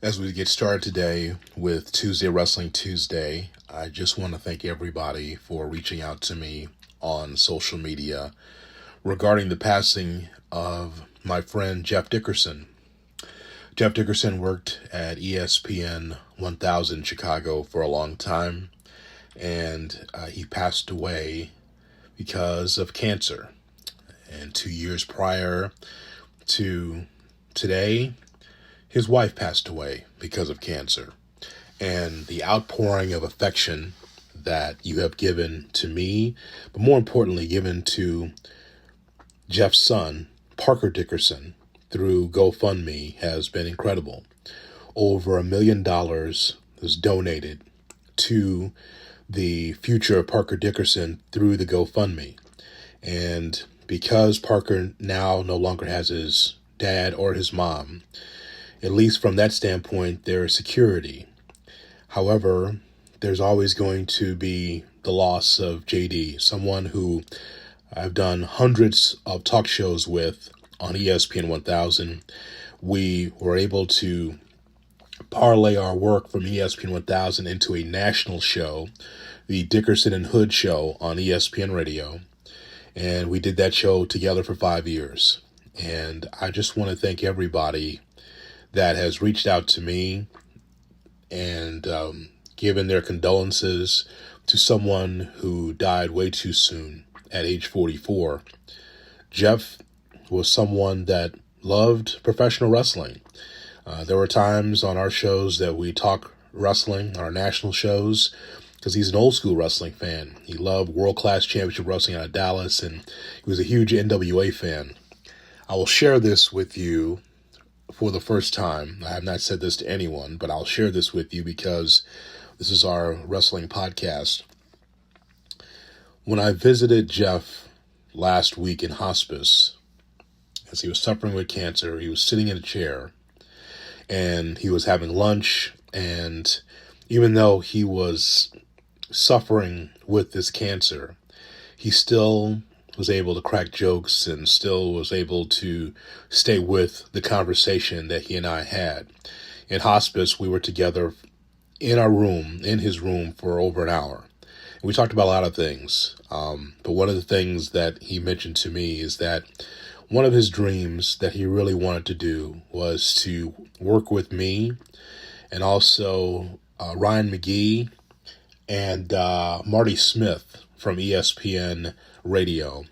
As we get started today with Tuesday Wrestling Tuesday, I just want to thank everybody for reaching out to me on social media regarding the passing of my friend Jeff Dickerson. Jeff Dickerson worked at ESPN 1000 Chicago for a long time, and he passed away because of cancer. And 2 years prior to today, his wife passed away because of cancer. And the outpouring of affection that you have given to me, but more importantly, given to Jeff's son, Parker Dickerson, through GoFundMe has been incredible. Over $1 million was donated to the future of Parker Dickerson through the GoFundMe. And because Parker now no longer has his dad or his mom, at least from that standpoint, there is security. However, there's always going to be the loss of JD, someone who I've done hundreds of talk shows with on ESPN 1000. We were able to parlay our work from ESPN 1000 into a national show, the Dickerson and Hood Show on ESPN Radio. And we did that show together for 5 years. And I just want to thank everybody that has reached out to me and given their condolences to someone who died way too soon at age 44. Jeff was someone that loved professional wrestling. There were times on our shows that we talk wrestling, our national shows, because he's an old school wrestling fan. He loved world-class championship wrestling out of Dallas, and he was a huge NWA fan. I will share this with you for the first time. I have not said this to anyone, but I'll share this with you because this is our wrestling podcast. When I visited Jeff last week in hospice, as he was suffering with cancer, he was sitting in a chair and he was having lunch. And even though he was suffering with this cancer, he still was able to crack jokes and still was able to stay with the conversation that he and I had. In hospice, we were together in our room, in his room, for over an hour. And we talked about a lot of things. But one of the things that he mentioned to me is that one of his dreams that he really wanted to do was to work with me and also Ryan McGee and Marty Smith from ESPN Radio,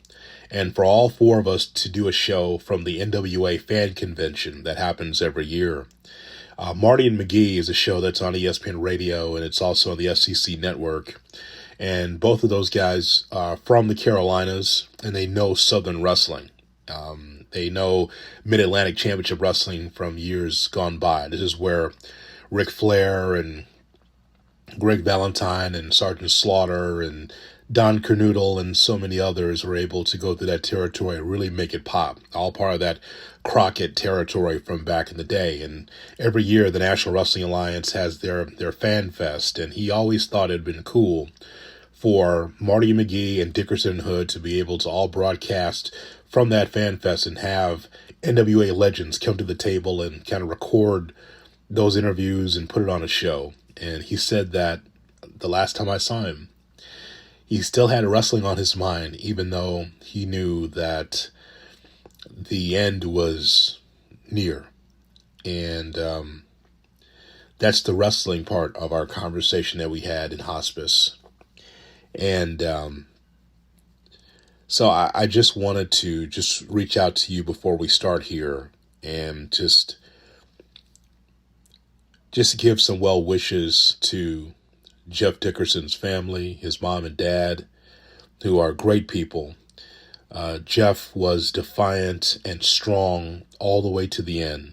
and for all four of us to do a show from the NWA fan convention that happens every year. Marty and McGee is a show that's on ESPN Radio, and it's also on the SEC network. And both of those guys are from the Carolinas, and they know Southern wrestling. They know Mid-Atlantic Championship Wrestling from years gone by. This is where Ric Flair and Greg Valentine and Sergeant Slaughter and Don Kernodle and so many others were able to go through that territory and really make it pop. All part of that Crockett territory from back in the day. And every year the National Wrestling Alliance has their fan fest. And he always thought it had been cool for Marty McGee and Dickerson Hood to be able to all broadcast from that fan fest and have NWA legends come to the table and kind of record those interviews and put it on a show. And he said that the last time I saw him, he still had wrestling on his mind, even though he knew that the end was near. And that's the wrestling part of our conversation that we had in hospice. And so I just wanted to just reach out to you before we start here and just give some well wishes to Jeff Dickerson's family, his mom and dad, who are great people. Jeff was defiant and strong all the way to the end.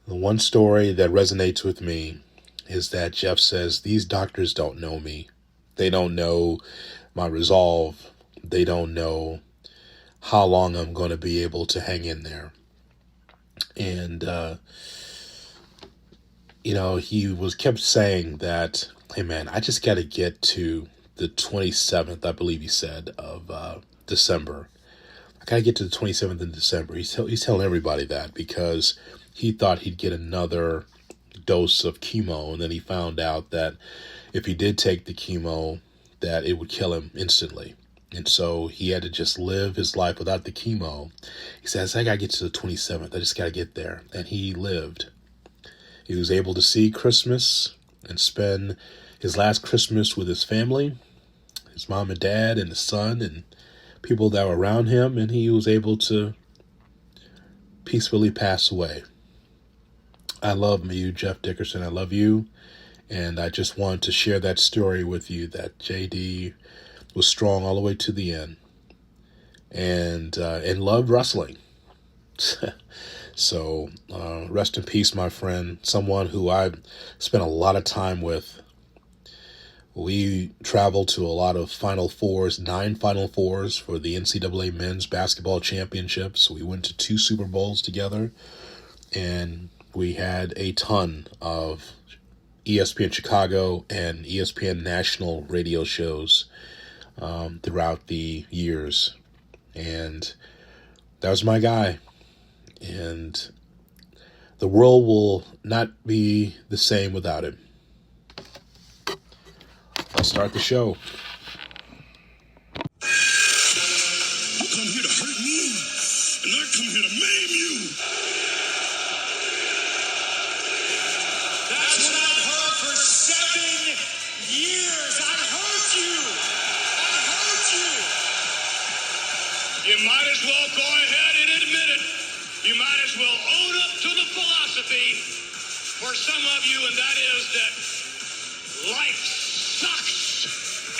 The one story that resonates with me is that Jeff says, these doctors don't know me. They don't know my resolve. They don't know how long I'm going to be able to hang in there. And, he kept saying that, hey man, I just got to get to the 27th, I believe he said, of December. I got to get to the 27th of December. He's telling everybody that because he thought he'd get another dose of chemo, and then he found out that if he did take the chemo, that it would kill him instantly. And so he had to just live his life without the chemo. He says, I got to get to the 27th. I just got to get there. And he lived. He was able to see Christmas and spend his last Christmas with his family, his mom and dad and his son and people that were around him. And he was able to peacefully pass away. I love you, Jeff Dickerson. I love you. And I just wanted to share that story with you, that JD was strong all the way to the end and loved wrestling. So rest in peace, my friend, someone who I spent a lot of time with. We traveled to a lot of Final Fours, 9 Final Fours for the NCAA Men's Basketball Championships. We went to 2 Super Bowls together, and we had a ton of ESPN Chicago and ESPN national radio shows throughout the years. And that was my guy. And the world will not be the same without him. Let's start the show. You come here to hurt me, and I come here to maim you. That's what I've heard for 7 years. I heard you. I heard you. You might as well go ahead and admit it. You might as well own up to the philosophy for some of you, and that is that life sucks,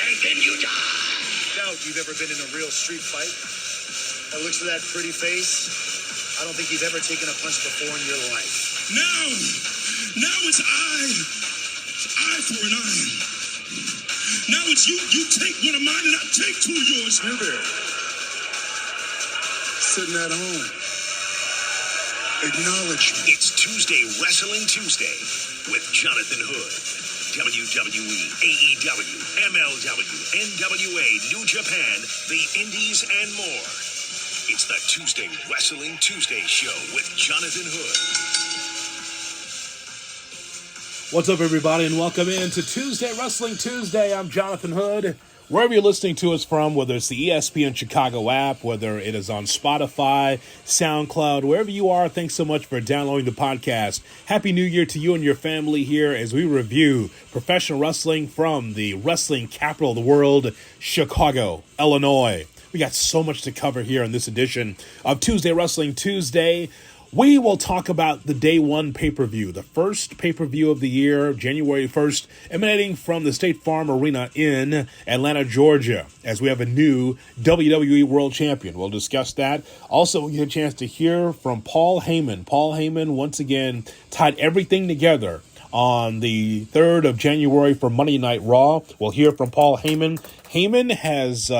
and then you die. Doubt you've ever been in a real street fight. By the looks of that pretty face, I don't think you've ever taken a punch before in your life. Now it's eye for an eye. Now it's you take one of mine and I take 2 of yours. Here there. Sitting at home. Acknowledge me. It's Tuesday Wrestling Tuesday with Jonathan Hood. WWE, AEW, MLW, NWA, New Japan, the Indies, and more. It's the Tuesday Wrestling Tuesday show with Jonathan Hood. What's up, everybody, and welcome in to Tuesday Wrestling Tuesday. I'm Jonathan Hood. Wherever you're listening to us from, whether it's the ESPN Chicago app, whether it is on Spotify, SoundCloud, wherever you are, thanks so much for downloading the podcast. Happy New Year to you and your family here as we review professional wrestling from the wrestling capital of the world, Chicago, Illinois. We got so much to cover here in this edition of Tuesday Wrestling Tuesday. We will talk about the Day 1 pay-per-view, the first pay-per-view of the year, January 1st, emanating from the State Farm Arena in Atlanta, Georgia, as we have a new WWE World Champion. We'll discuss that. Also, we get a chance to hear from Paul Heyman. Paul Heyman, once again, tied everything together on the 3rd of January for Monday Night Raw. We'll hear from Paul Heyman. Heyman has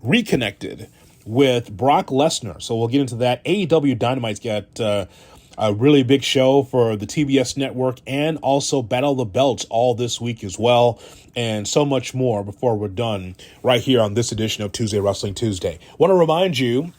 reconnected with Brock Lesnar. So we'll get into that. AEW Dynamite's got a really big show for the TBS network and also Battle of the Belts all this week as well. And so much more before we're done right here on this edition of Tuesday Wrestling Tuesday. Want to remind you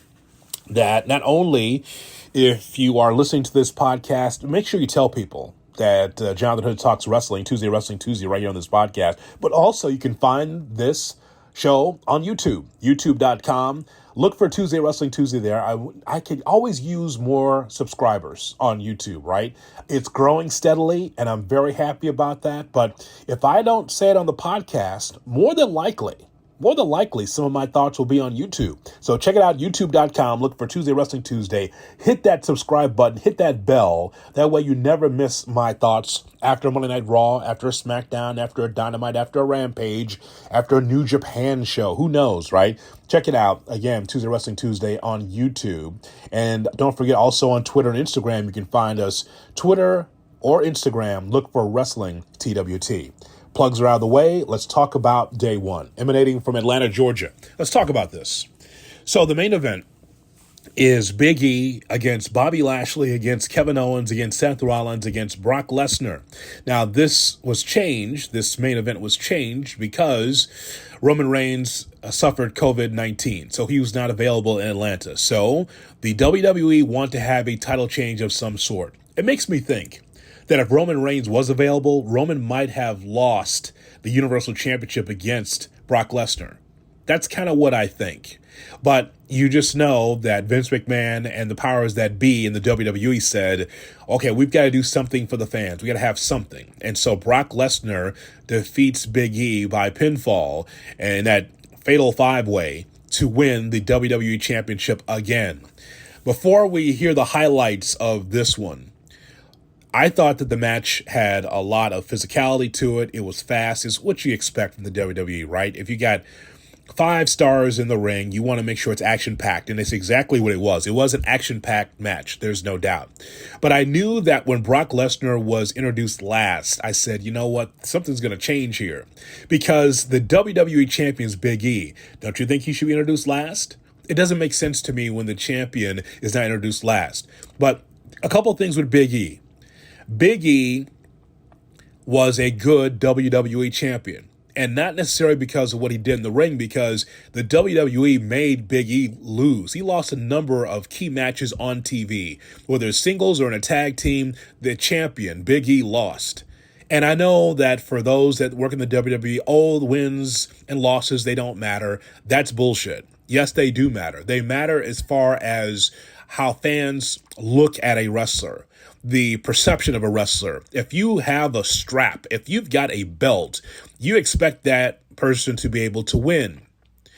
that not only if you are listening to this podcast, make sure you tell people that Jonathan Hood Talks Wrestling, Tuesday Wrestling Tuesday right here on this podcast. But also you can find this show on YouTube, youtube.com. Look for Tuesday Wrestling Tuesday there. I could always use more subscribers on YouTube, right? It's growing steadily, and I'm very happy about that. But if I don't say it on the podcast, more than likely, some of my thoughts will be on YouTube. So check it out, youtube.com. Look for Tuesday Wrestling Tuesday. Hit that subscribe button. Hit that bell. That way you never miss my thoughts after Monday Night Raw, after a SmackDown, after a Dynamite, after a Rampage, after a New Japan show. Who knows, right? Check it out. Again, Tuesday Wrestling Tuesday on YouTube. And don't forget, also on Twitter and Instagram, you can find us Twitter or Instagram. Look for Wrestling TWT. Plugs are out of the way. Let's talk about Day 1, emanating from Atlanta, Georgia. Let's talk about this. So the main event is Big E against Bobby Lashley, against Kevin Owens, against Seth Rollins, against Brock Lesnar. Now, this was changed. This main event was changed because Roman Reigns suffered COVID-19, so he was not available in Atlanta. So the WWE want to have a title change of some sort. It makes me think that if Roman Reigns was available, Roman might have lost the Universal Championship against Brock Lesnar. That's kind of what I think. But you just know that Vince McMahon and the powers that be in the WWE said, okay, we've got to do something for the fans. We got to have something. And so Brock Lesnar defeats Big E by pinfall and that fatal five-way to win the WWE Championship again. Before we hear the highlights of this one, I thought that the match had a lot of physicality to it. It was fast. It's what you expect from the WWE, right? If you got 5 stars in the ring, you want to make sure it's action-packed, and it's exactly what it was. It was an action-packed match, there's no doubt. But I knew that when Brock Lesnar was introduced last, I said, you know what, something's going to change here. Because the WWE Champion's Big E, don't you think he should be introduced last? It doesn't make sense to me when the champion is not introduced last. But a couple things with Big E. Big E was a good WWE champion, and not necessarily because of what he did in the ring, because the WWE made Big E lose. He lost a number of key matches on TV, whether it's singles or in a tag team. The champion, Big E, lost. And I know that for those that work in the WWE, the wins and losses, they don't matter. That's bullshit. Yes, they do matter. They matter as far as how fans look at a wrestler, the perception of a wrestler. If you have a strap, if you've got a belt, you expect that person to be able to win.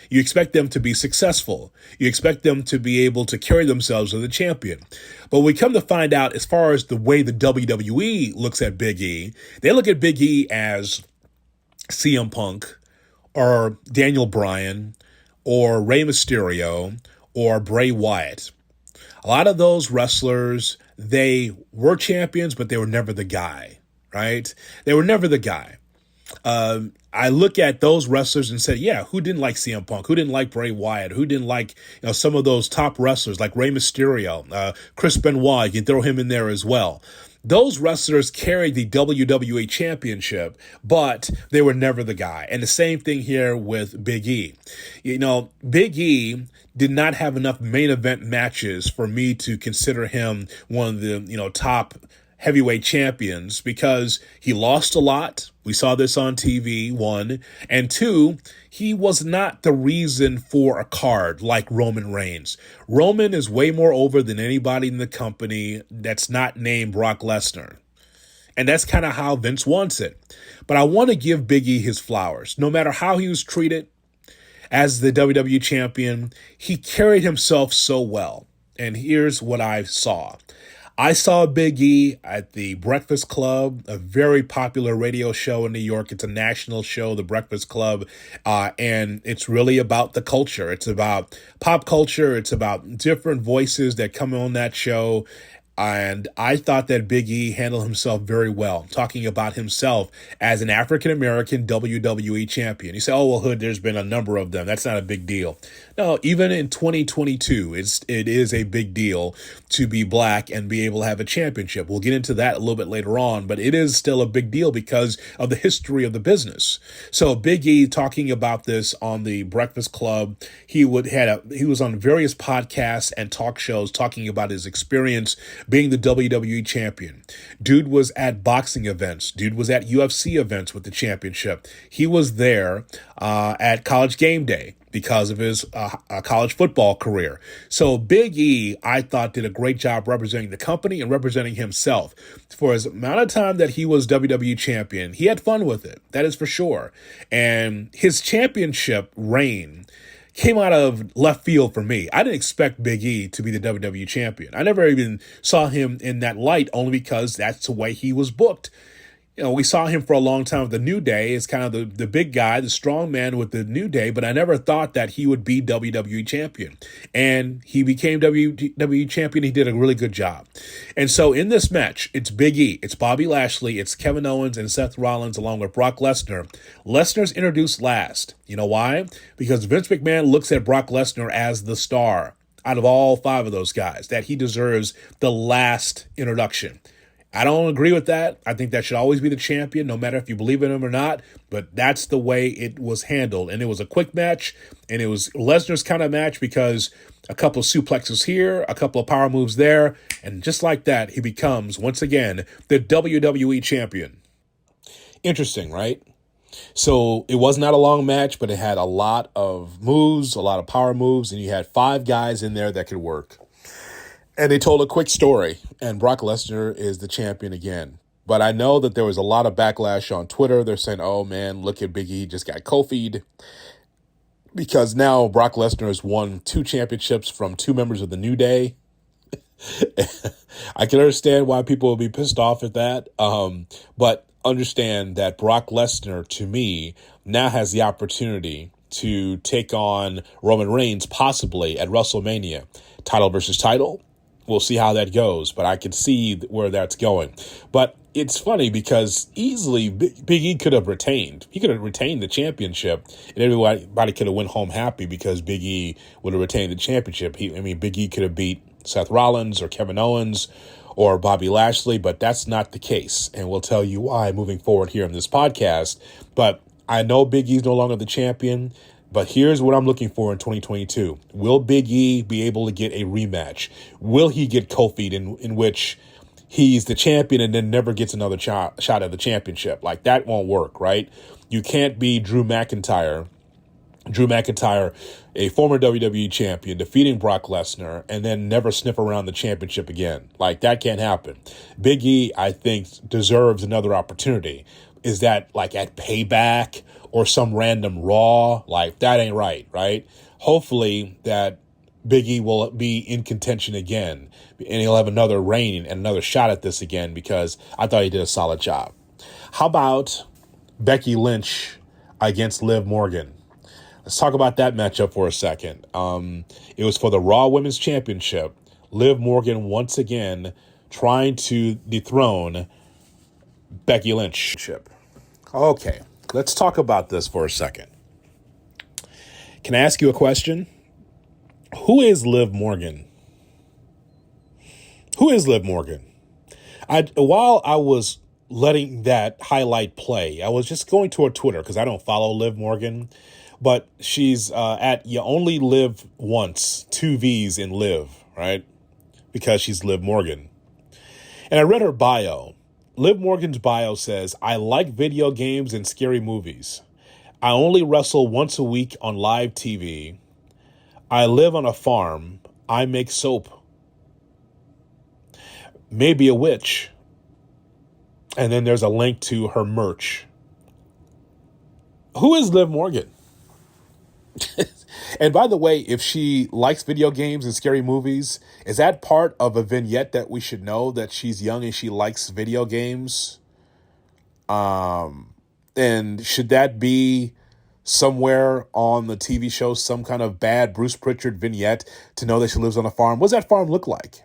You expect them to be successful. You expect them to be able to carry themselves as a champion. But we come to find out, as far as the way the WWE looks at Big E, they look at Big E as CM Punk or Daniel Bryan or Rey Mysterio or Bray Wyatt. A lot of those wrestlers, they were champions, but they were never the guy, right? They were never the guy. I look at those wrestlers and say, yeah, who didn't like CM Punk? Who didn't like Bray Wyatt? Who didn't like some of those top wrestlers like Rey Mysterio, Chris Benoit? You can throw him in there as well. Those wrestlers carried the WWE Championship, but they were never the guy. And the same thing here with Big E. Big E did not have enough main event matches for me to consider him one of the, top heavyweight champions, because he lost a lot. We saw this on TV, 1. And 2, he was not the reason for a card like Roman Reigns. Roman is way more over than anybody in the company that's not named Brock Lesnar. And that's kind of how Vince wants it. But I want to give Big E his flowers. No matter how he was treated as the WWE champion, he carried himself so well. And here's what I saw. I saw Big E at the Breakfast Club, a very popular radio show in New York. It's a national show, the Breakfast Club, and it's really about the culture. It's about pop culture. It's about different voices that come on that show. And I thought that Big E handled himself very well, talking about himself as an African-American WWE champion. You say, oh, well, Hood, there's been a number of them. That's not a big deal. No, even in 2022, it is a big deal to be black and be able to have a championship. We'll get into that a little bit later on, but it is still a big deal because of the history of the business. So Big E talking about this on the Breakfast Club, he was on various podcasts and talk shows talking about his experience being the WWE champion. Dude was at boxing events. Dude was at UFC events with the championship. He was there at College Game Day because of his college football career. So Big E, I thought, did a great job representing the company and representing himself. For his amount of time that he was WWE champion, he had fun with it. That is for sure. And his championship reign came out of left field for me. I didn't expect Big E to be the WWE champion. I never even saw him in that light, only because that's the way he was booked. We saw him for a long time with the New Day as kind of the big guy, the strong man with the New Day, but I never thought that he would be WWE champion. And he became WWE champion. He did a really good job. And so in this match, it's Big E, it's Bobby Lashley, it's Kevin Owens and Seth Rollins along with Brock Lesnar. Lesnar's introduced last. You know why? Because Vince McMahon looks at Brock Lesnar as the star out of all 5 of those guys, that he deserves the last introduction. I don't agree with that. I think that should always be the champion, no matter if you believe in him or not. But that's the way it was handled. And it was a quick match, and it was Lesnar's kind of match because a couple of suplexes here, a couple of power moves there, and just like that, he becomes, once again, the WWE Champion. Interesting, right? So it was not a long match, but it had a lot of moves, a lot of power moves, and you had 5 guys in there that could work. And they told a quick story, and Brock Lesnar is the champion again. But I know that there was a lot of backlash on Twitter. They're saying, oh, man, look at Big E, just got Kofi'd. Because now Brock Lesnar has won 2 championships from 2 members of the New Day. I can understand why people will be pissed off at that. But understand that Brock Lesnar, to me, now has the opportunity to take on Roman Reigns, possibly at WrestleMania. Title versus title. We'll see how that goes, but I can see where that's going. But it's funny because easily Big E could have retained. He could have retained the championship, and everybody could have went home happy because Big E would have retained the championship. Big E could have beat Seth Rollins or Kevin Owens or Bobby Lashley, but that's not the case, and we'll tell you why moving forward here in this podcast. But I know Big E's no longer the champion. But here's what I'm looking for in 2022. Will Big E be able to get a rematch? Will he get Kofi'd in which he's the champion and then never gets another shot at the championship? Like, that won't work, right? You can't be Drew McIntyre, a former WWE champion, defeating Brock Lesnar and then never sniff around the championship again. Like, that can't happen. Big E, I think, deserves another opportunity. Is that like at Payback or some random Raw? Like, that ain't right? Hopefully that Big E will be in contention again and he'll have another reign and another shot at this again because I thought he did a solid job. How about Becky Lynch against Liv Morgan? Let's talk about that matchup for a second. It was for the Raw Women's Championship. Liv Morgan once again trying to dethrone Becky Lynch. Okay, let's talk about this for a second. Can I ask you a question? Who is Liv Morgan? Who is Liv Morgan? While I was letting that highlight play, I was just going to her Twitter because I don't follow Liv Morgan, but she's at You Only Live Once, 2 V's in Liv, right? Because she's Liv Morgan. And I read her bio. Liv Morgan's bio says, I like video games and scary movies. I only wrestle once a week on live TV. I live on a farm. I make soap. Maybe a witch. And then there's a link to her merch. Who is Liv Morgan? And by the way, if she likes video games and scary movies, is that part of a vignette that we should know that she's young and she likes video games? And should that be somewhere on the TV show, some kind of bad Bruce Pritchard vignette to know that she lives on a farm? What does that farm look like?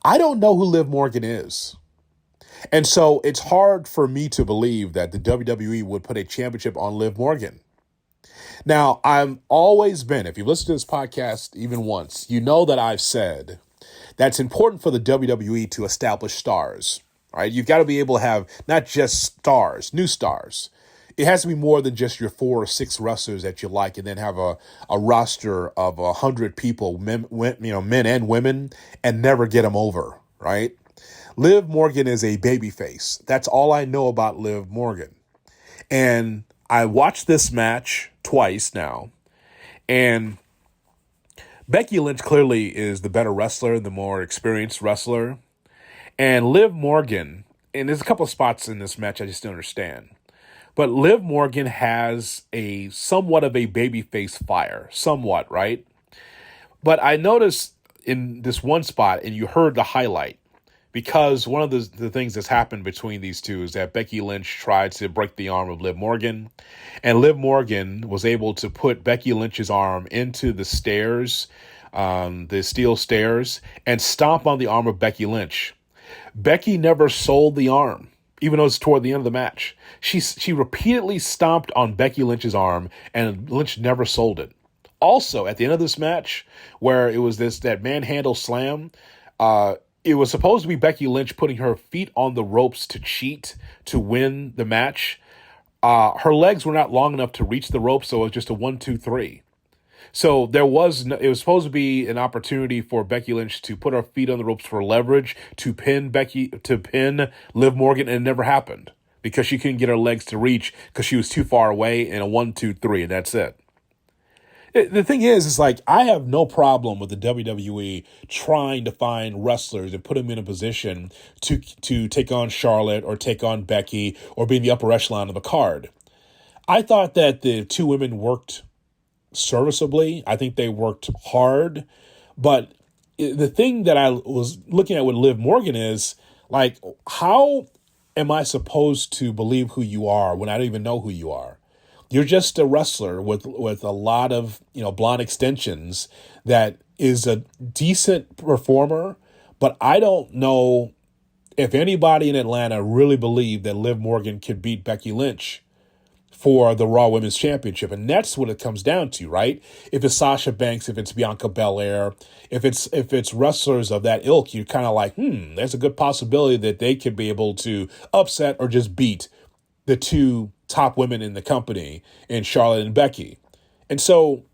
I don't know who Liv Morgan is. And so it's hard for me to believe that the WWE would put a championship on Liv Morgan. Now, I've always been, if you've listened to this podcast even once, you know that I've said that it's important for the WWE to establish stars, right? You've got to be able to have not just stars, new stars. It has to be more than just your 4 or 6 wrestlers that you like and then have a roster of 100 people, men and women, and never get them over, right? Liv Morgan is a babyface. That's all I know about Liv Morgan. And I watched this match twice now, and Becky Lynch clearly is the better wrestler, the more experienced wrestler. And Liv Morgan, and there's a couple of spots in this match I just don't understand, but Liv Morgan has a somewhat of a babyface fire, somewhat, right? But I noticed in this one spot, and you heard the highlight, because one of the things that's happened between these two is that Becky Lynch tried to break the arm of Liv Morgan, and Liv Morgan was able to put Becky Lynch's arm into the stairs, the steel stairs, and stomp on the arm of Becky Lynch. Becky never sold the arm, even though it's toward the end of the match. She repeatedly stomped on Becky Lynch's arm, and Lynch never sold it. Also, at the end of this match, where it was that manhandle slam, It was supposed to be Becky Lynch putting her feet on the ropes to cheat to win the match. Her legs were not long enough to reach the rope, so it was just a 1-2-3. So it was supposed to be an opportunity for Becky Lynch to put her feet on the ropes for leverage to pin Liv Morgan, and it never happened because she couldn't get her legs to reach because she was too far away in a 1-2-3, and that's it. The thing is like, I have no problem with the WWE trying to find wrestlers and put them in a position to take on Charlotte or take on Becky or be in the upper echelon of the card. I thought that the two women worked serviceably. I think they worked hard. But the thing that I was looking at with Liv Morgan is, like, how am I supposed to believe who you are when I don't even know who you are? You're just a wrestler with a lot of, blonde extensions that is a decent performer, but I don't know if anybody in Atlanta really believed that Liv Morgan could beat Becky Lynch for the Raw Women's Championship. And that's what it comes down to, right? If it's Sasha Banks, if it's Bianca Belair, if it's wrestlers of that ilk, you're kind of like, there's a good possibility that they could be able to upset or just beat the two top women in the company in Charlotte and Becky. And so,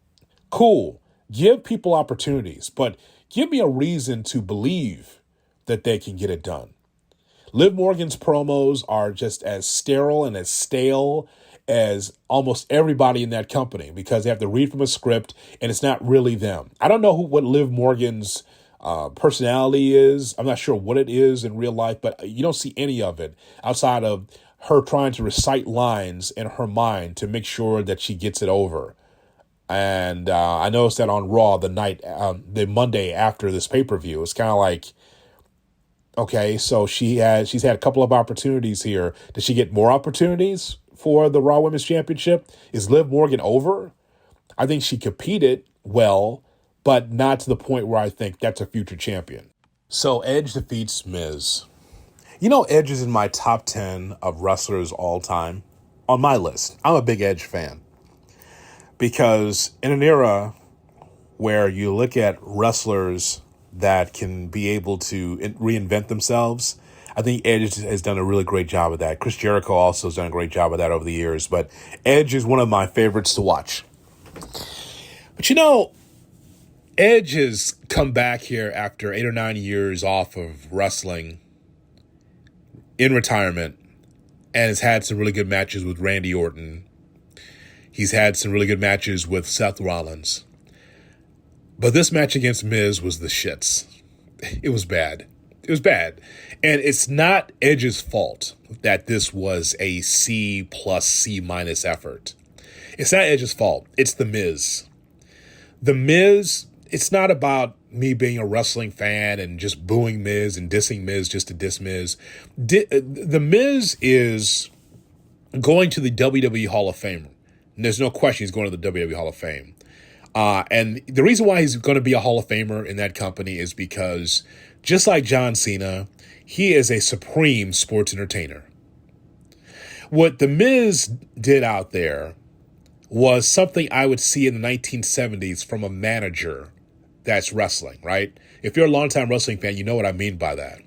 cool, give people opportunities, but give me a reason to believe that they can get it done. Liv Morgan's promos are just as sterile and as stale as almost everybody in that company because they have to read from a script and it's not really them. I don't know what Liv Morgan's personality is. I'm not sure what it is in real life, but you don't see any of it outside of her trying to recite lines in her mind to make sure that she gets it over. And I noticed that on Raw the Monday after this pay-per-view, it's kind of like, okay, so she's had a couple of opportunities here. Does she get more opportunities for the Raw Women's Championship? Is Liv Morgan over? I think she competed well, but not to the point where I think that's a future champion. So Edge defeats Miz. Edge is in my top 10 of wrestlers all time on my list. I'm a big Edge fan because in an era where you look at wrestlers that can be able to reinvent themselves, I think Edge has done a really great job of that. Chris Jericho also has done a great job of that over the years, but Edge is one of my favorites to watch. But Edge has come back here after 8 or 9 years off of wrestling in retirement and has had some really good matches with Randy Orton. He's had some really good matches with Seth Rollins. But this match against Miz was the shits. It was bad. It was bad. And it's not Edge's fault that this was a C+, C- effort. It's not Edge's fault. It's The Miz. The Miz, it's not about me being a wrestling fan and just booing Miz and dissing Miz just to diss Miz. The Miz is going to the WWE Hall of Fame. And there's no question he's going to the WWE Hall of Fame. And the reason why he's going to be a Hall of Famer in that company is because, just like John Cena, he is a supreme sports entertainer. What The Miz did out there was something I would see in the 1970s from a manager that's wrestling, right? If you're a longtime wrestling fan, you know what I mean by that.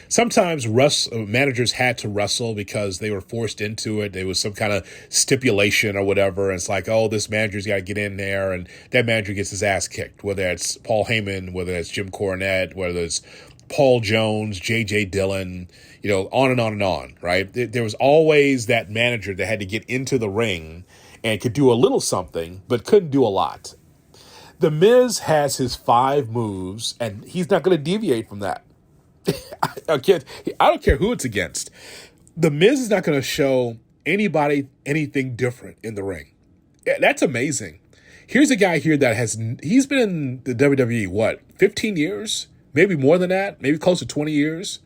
Sometimes managers had to wrestle because they were forced into it. There was some kind of stipulation or whatever. And it's like, oh, this manager's got to get in there. And that manager gets his ass kicked, whether it's Paul Heyman, whether it's Jim Cornette, whether it's Paul Jones, J.J. Dillon, on and on and on, right? There was always that manager that had to get into the ring and could do a little something, but couldn't do a lot. The Miz has his 5 moves, and he's not going to deviate from that. I don't care who it's against. The Miz is not going to show anybody anything different in the ring. Yeah, that's amazing. Here's a guy here that he's been in the WWE, 15 years? Maybe more than that, maybe close to 20 years.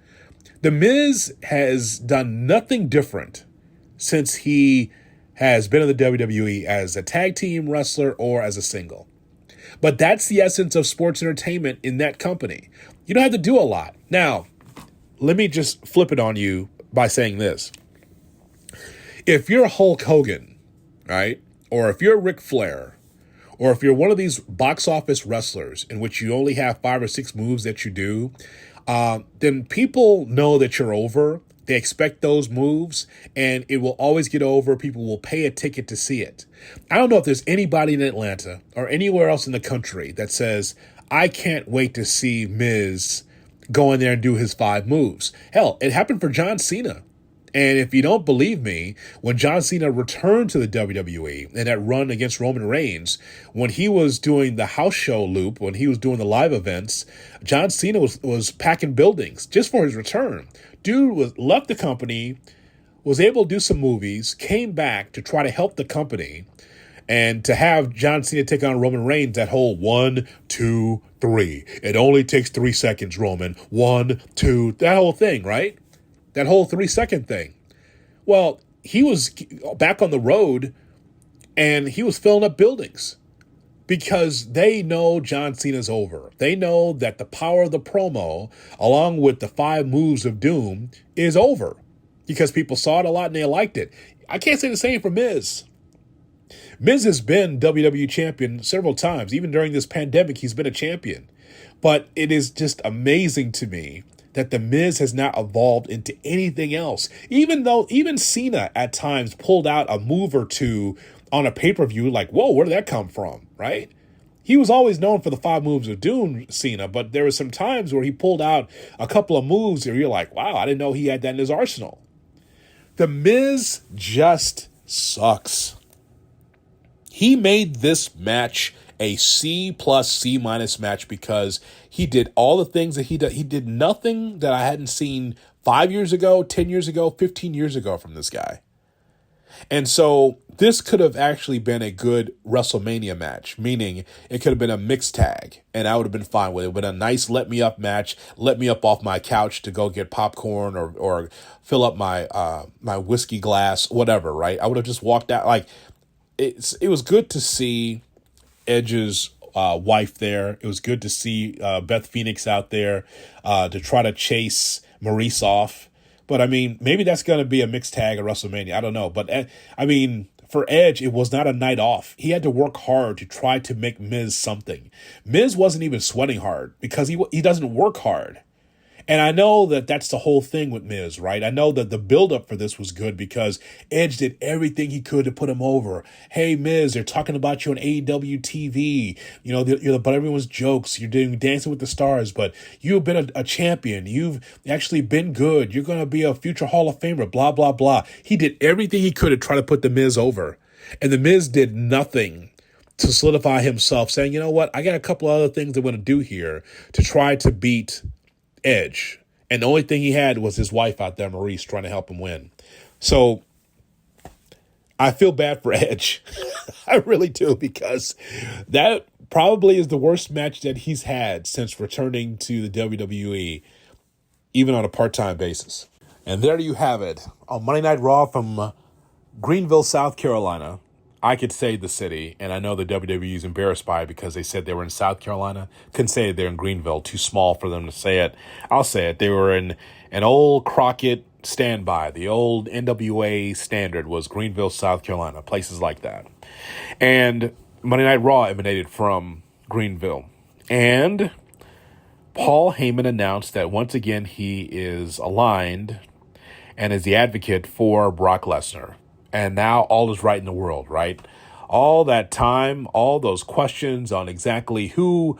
The Miz has done nothing different since he has been in the WWE as a tag team wrestler or as a single. But that's the essence of sports entertainment in that company. You don't have to do a lot. Now, let me just flip it on you by saying this. If you're Hulk Hogan, right, or if you're Ric Flair, or if you're one of these box office wrestlers in which you only have 5 or 6 moves that you do, then people know that you're over. They expect those moves, and it will always get over. People will pay a ticket to see it. I don't know if there's anybody in Atlanta or anywhere else in the country that says, I can't wait to see Miz go in there and do his 5 moves. Hell, it happened for John Cena. And if you don't believe me, when John Cena returned to the WWE and that run against Roman Reigns, when he was doing the house show loop, when he was doing the live events, John Cena was packing buildings just for his return. Dude left the company, was able to do some movies, came back to try to help the company, and to have John Cena take on Roman Reigns, that whole 1, 2, 3. It only takes 3 seconds, Roman. 1, 2, that whole thing, right? That whole 3-second thing. Well, he was back on the road and he was filling up buildings because they know John Cena's over. They know that the power of the promo, along with the 5 moves of doom, is over because people saw it a lot and they liked it. I can't say the same for Miz. Miz has been WWE Champion several times. Even during this pandemic, he's been a champion. But it is just amazing to me that The Miz has not evolved into anything else. Even Cena at times pulled out a move or two on a pay-per-view like, whoa, where did that come from, right? He was always known for the 5 moves of doom, Cena, but there were some times where he pulled out a couple of moves where you're like, wow, I didn't know he had that in his arsenal. The Miz just sucks. He made this match a C+, C- match because he did all the things that he did. He did nothing that I hadn't seen 5 years ago, 10 years ago, 15 years ago from this guy. And so this could have actually been a good WrestleMania match, meaning it could have been a mixed tag, and I would have been fine with it. It would have been a nice let-me-up match, let me up off my couch to go get popcorn or fill up my my whiskey glass, whatever, right? I would have just walked out. Like, it was good to see Edge's wife there. It was good to see Beth Phoenix out there to try to chase Maurice off. But, I mean, maybe that's going to be a mixed tag at WrestleMania. I don't know. But, I mean, for Edge, it was not a night off. He had to work hard to try to make Miz something. Miz wasn't even sweating hard because he doesn't work hard. And I know that that's the whole thing with Miz, right? I know that the buildup for this was good because Edge did everything he could to put him over. Hey, Miz, they're talking about you on AEW TV. You know, you're about everyone's jokes. You're doing Dancing with the Stars, but you've been a champion. You've actually been good. You're going to be a future Hall of Famer, blah, blah, blah. He did everything he could to try to put the Miz over. And the Miz did nothing to solidify himself, saying, you know what, I got a couple of other things I'm going to do here to try to beat Edge. And the only thing he had was his wife out there, Maurice, trying to help him win. So I feel bad for Edge. I really do, because that probably is the worst match that he's had since returning to the WWE, even on a part-time basis. And there you have it. On Monday Night Raw from Greenville, South Carolina. I could say the city, and I know the WWE is embarrassed by it because they said they were in South Carolina. Couldn't say they're in Greenville. Too small for them to say it. I'll say it. They were in an old Crockett standby. The old NWA standard was Greenville, South Carolina. Places like that. And Monday Night Raw emanated from Greenville. And Paul Heyman announced that once again he is aligned and is the advocate for Brock Lesnar. And now all is right in the world, right? All that time, all those questions on exactly who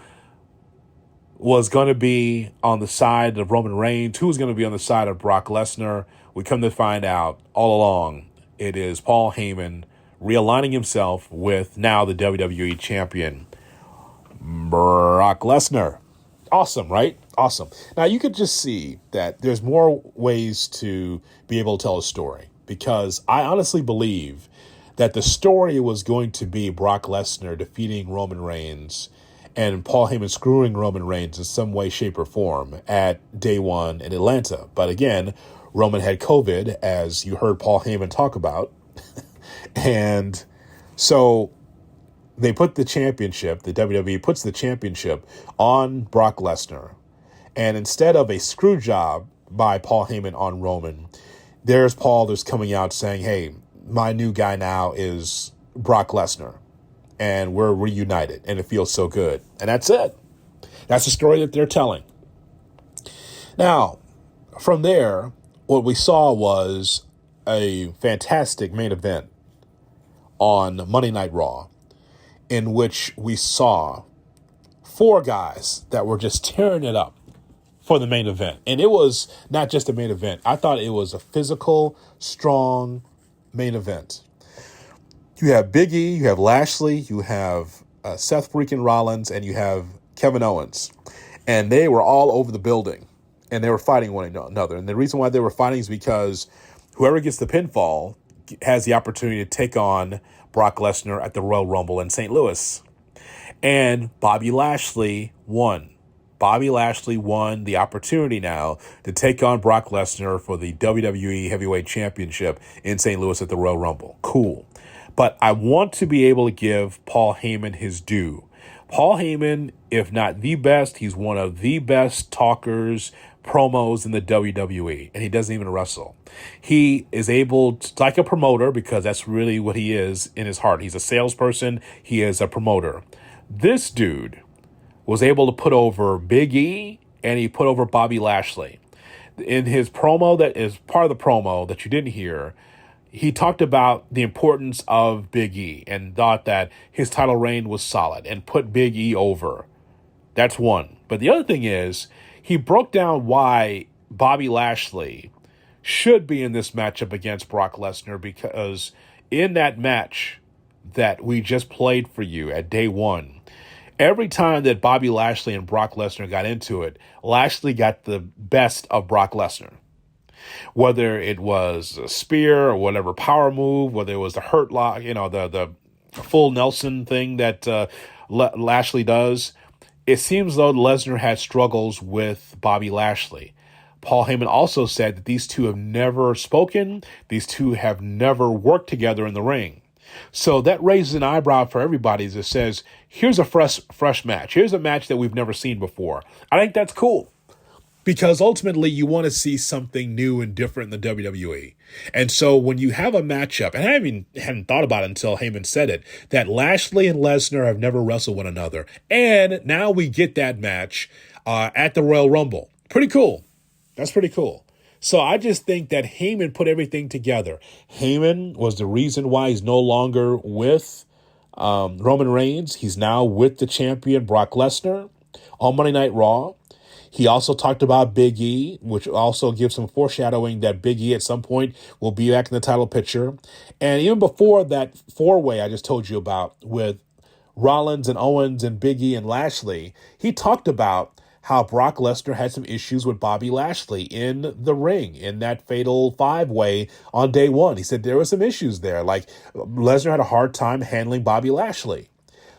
was going to be on the side of Roman Reigns, who was going to be on the side of Brock Lesnar, we come to find out all along it is Paul Heyman realigning himself with now the WWE Champion, Brock Lesnar. Awesome, right? Awesome. Now, you could just see that there's more ways to be able to tell a story. Because I honestly believe that the story was going to be Brock Lesnar defeating Roman Reigns and Paul Heyman screwing Roman Reigns in some way, shape, or form at Day One in Atlanta. But again, Roman had COVID, as you heard Paul Heyman talk about. And so they put the championship, the WWE puts the championship on Brock Lesnar. And instead of a screw job by Paul Heyman on Roman, there's Paul that's coming out saying, hey, my new guy now is Brock Lesnar, and we're reunited, and it feels so good. And that's it. That's the story that they're telling. Now, from there, what we saw was a fantastic main event on Monday Night Raw, in which we saw four guys that were just tearing it up for the main event. And it was not just a main event. I thought it was a physical, strong main event. You have Big E, you have Lashley, you have Seth freaking Rollins, and you have Kevin Owens. And they were all over the building, and they were fighting one another. And the reason why they were fighting is because whoever gets the pinfall has the opportunity to take on Brock Lesnar at the Royal Rumble in St. Louis. And Bobby Lashley won. Bobby Lashley won the opportunity now to take on Brock Lesnar for the WWE Heavyweight Championship in St. Louis at the Royal Rumble. Cool. But I want to be able to give Paul Heyman his due. Paul Heyman, if not the best, he's one of the best talkers, promos in the WWE, and he doesn't even wrestle. He is able to, like a promoter, because that's really what he is in his heart. He's a salesperson. He is a promoter. This dude was able to put over Big E, and he put over Bobby Lashley. In his promo, that is part of the promo that you didn't hear, he talked about the importance of Big E and thought that his title reign was solid and put Big E over. That's one. But the other thing is, he broke down why Bobby Lashley should be in this matchup against Brock Lesnar, because in that match that we just played for you at day one, every time that Bobby Lashley and Brock Lesnar got into it, Lashley got the best of Brock Lesnar. Whether it was a spear or whatever power move, whether it was the hurt lock, the full Nelson thing that Lashley does, it seems though Lesnar had struggles with Bobby Lashley. Paul Heyman also said that these two have never spoken. These two have never worked together in the ring. So that raises an eyebrow for everybody as it says, here's a fresh match. Here's a match that we've never seen before. I think that's cool, because ultimately you want to see something new and different in the WWE. And so when you have a matchup, and I hadn't thought about it until Heyman said it, that Lashley and Lesnar have never wrestled one another. And now we get that match at the Royal Rumble. Pretty cool. That's pretty cool. So I just think that Heyman put everything together. Heyman was the reason why he's no longer with Roman Reigns. He's now with the champion, Brock Lesnar, on Monday Night Raw. He also talked about Big E, which also gives some foreshadowing that Big E at some point will be back in the title picture. And even before that four-way I just told you about with Rollins and Owens and Big E and Lashley, he talked about how Brock Lesnar had some issues with Bobby Lashley in the ring in that fatal five-way on day one. He said there were some issues there, like Lesnar had a hard time handling Bobby Lashley.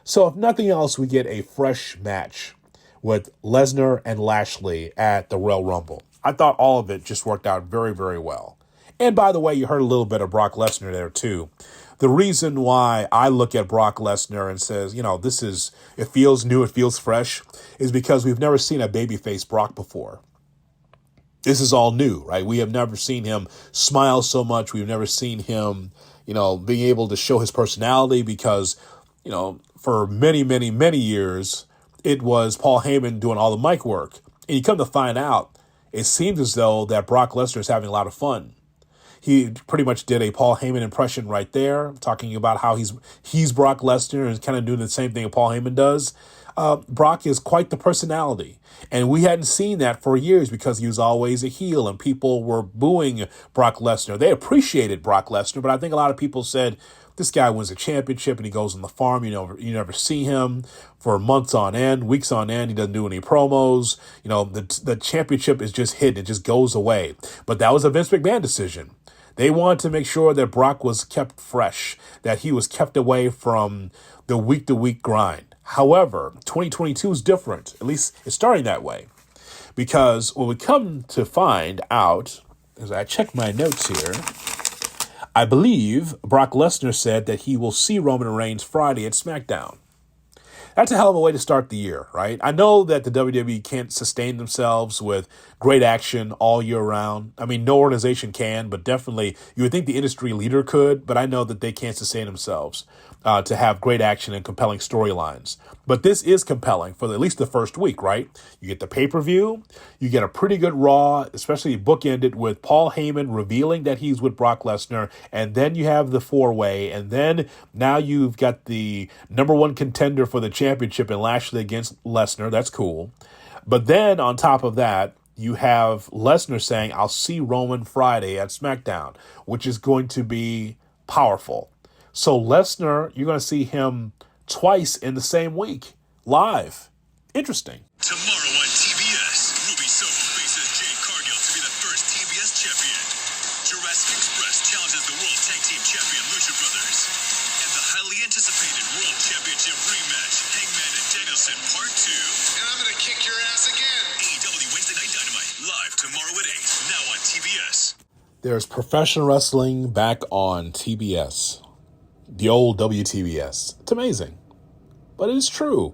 So if nothing else, we get a fresh match with Lesnar and Lashley at the Royal Rumble. I thought all of it just worked out very, very well. And by the way, you heard a little bit of Brock Lesnar there too. The reason why I look at Brock Lesnar and says, it feels new, it feels fresh, is because we've never seen a babyface Brock before. This is all new, right? We have never seen him smile so much. We've never seen him, being able to show his personality because, for many, many, many years, it was Paul Heyman doing all the mic work. And you come to find out, it seems as though that Brock Lesnar is having a lot of fun. He pretty much did a Paul Heyman impression right there, talking about how he's Brock Lesnar and kind of doing the same thing that Paul Heyman does. Brock is quite the personality. And we hadn't seen that for years because he was always a heel and people were booing Brock Lesnar. They appreciated Brock Lesnar, but I think a lot of people said, this guy wins a championship and he goes on the farm. You never see him for months on end, weeks on end. He doesn't do any promos. The championship is just hidden. It just goes away. But that was a Vince McMahon decision. They wanted to make sure that Brock was kept fresh, that he was kept away from the week-to-week grind. However, 2022 is different. At least it's starting that way. Because when we come to find out, as I check my notes here, I believe Brock Lesnar said that he will see Roman Reigns Friday at SmackDown. That's a hell of a way to start the year, right? I know that the WWE can't sustain themselves with great action all year round. I mean, no organization can, but definitely you would think the industry leader could, but I know that they can't sustain themselves to have great action and compelling storylines. But this is compelling for at least the first week, right? You get the pay-per-view, you get a pretty good Raw, especially bookended with Paul Heyman revealing that he's with Brock Lesnar, and then you have the four-way, and then now you've got the number one contender for the championship in Lashley against Lesnar. That's cool. But then on top of that, you have Lesnar saying, I'll see Roman Friday at SmackDown, which is going to be powerful. So Lesnar, you're going to see him twice in the same week, live. Interesting. Tomorrow on TBS, Ruby Soho faces Jade Cargill to be the first TBS champion. Jurassic Express challenges the World Tag Team Champion Lucha Brothers. And the highly anticipated World Championship rematch, Hangman and Danielson Part 2. And I'm going to kick your ass again. AEW Wednesday Night Dynamite, live tomorrow at 8, now on TBS. There's professional wrestling back on TBS. The old WTBS. It's amazing. But it is true.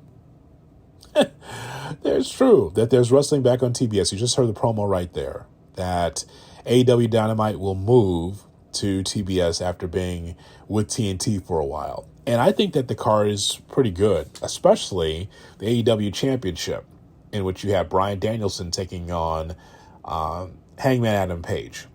It's true that there's wrestling back on TBS. You just heard the promo right there. That AEW Dynamite will move to TBS after being with TNT for a while. And I think that the card is pretty good, especially the AEW Championship, in which you have Bryan Danielson taking on Hangman Adam Page.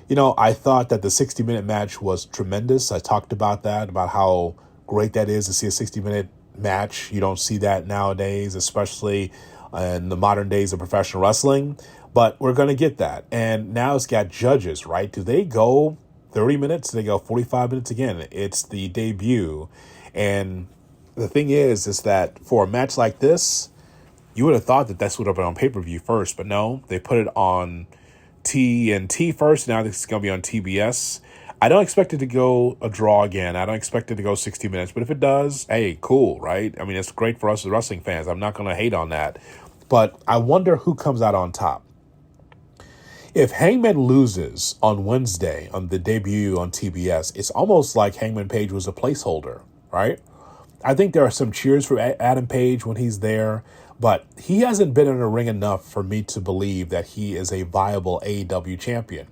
You know, I thought that the 60-minute match was tremendous. I talked about that, about how great that is to see a 60-minute match. You don't see that nowadays, especially in the modern days of professional wrestling. But we're going to get that. And now it's got judges, right? Do they go 30 minutes? Do they go 45 minutes again? It's the debut. And the thing is that for a match like this, you would have thought that this would have been on pay-per-view first. But no, they put it on TNT first. Now this is going to be on TBS. I don't expect it to go a draw again. I don't expect it to go 60 minutes. But if it does, hey, cool, right? I mean, it's great for us as wrestling fans. I'm not going to hate on that. But I wonder who comes out on top. If Hangman loses on Wednesday on the debut on TBS, it's almost like Hangman Page was a placeholder, right? I think there are some cheers for Adam Page when he's there, but he hasn't been in a ring enough for me to believe that he is a viable AEW champion.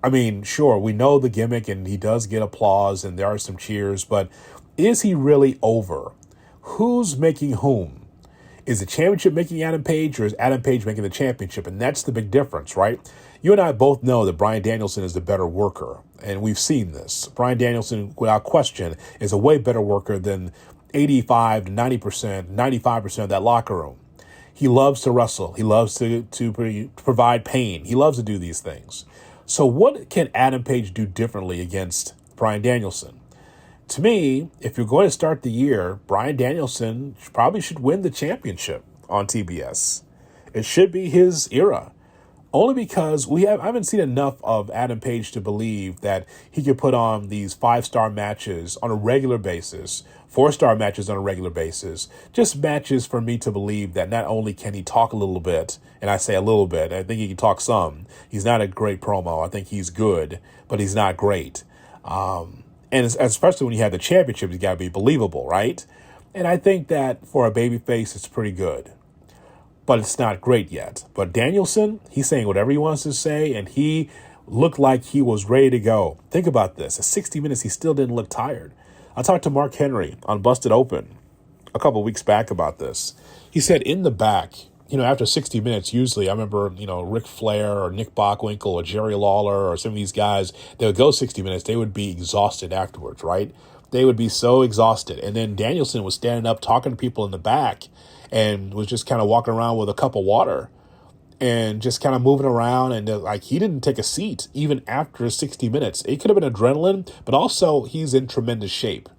I mean, sure, we know the gimmick and he does get applause and there are some cheers, but is he really over? Who's making whom? Is the championship making Adam Page or is Adam Page making the championship? And that's the big difference, right? You and I both know that Bryan Danielson is the better worker, and we've seen this. Bryan Danielson, without question, is a way better worker than 85 to 90%, 95% of that locker room. He loves to wrestle. He loves to provide pain. He loves to do these things. So what can Adam Page do differently against Bryan Danielson? To me, if you're going to start the year, Bryan Danielson probably should win the championship on TBS. It should be his era. Only because I haven't seen enough of Adam Page to believe that he could put on these 5-star matches on a regular basis, 4-star matches on a regular basis, just matches for me to believe that not only can he talk a little bit, and I say a little bit, I think he can talk some. He's not a great promo. I think he's good, but he's not great. And especially when you have the championship, you got to be believable, right? And I think that for a babyface, it's pretty good. But it's not great yet. But Danielson, he's saying whatever he wants to say, and he looked like he was ready to go. Think about this. At 60 minutes, he still didn't look tired. I talked to Mark Henry on Busted Open a couple of weeks back about this. He said in the back, after 60 minutes, usually I remember, Ric Flair or Nick Bockwinkel or Jerry Lawler or some of these guys, they would go 60 minutes. They would be exhausted afterwards, right? They would be so exhausted. And then Danielson was standing up talking to people in the back and was just kind of walking around with a cup of water and just kind of moving around. And he didn't take a seat even after 60 minutes. It could have been adrenaline, but also he's in tremendous shape.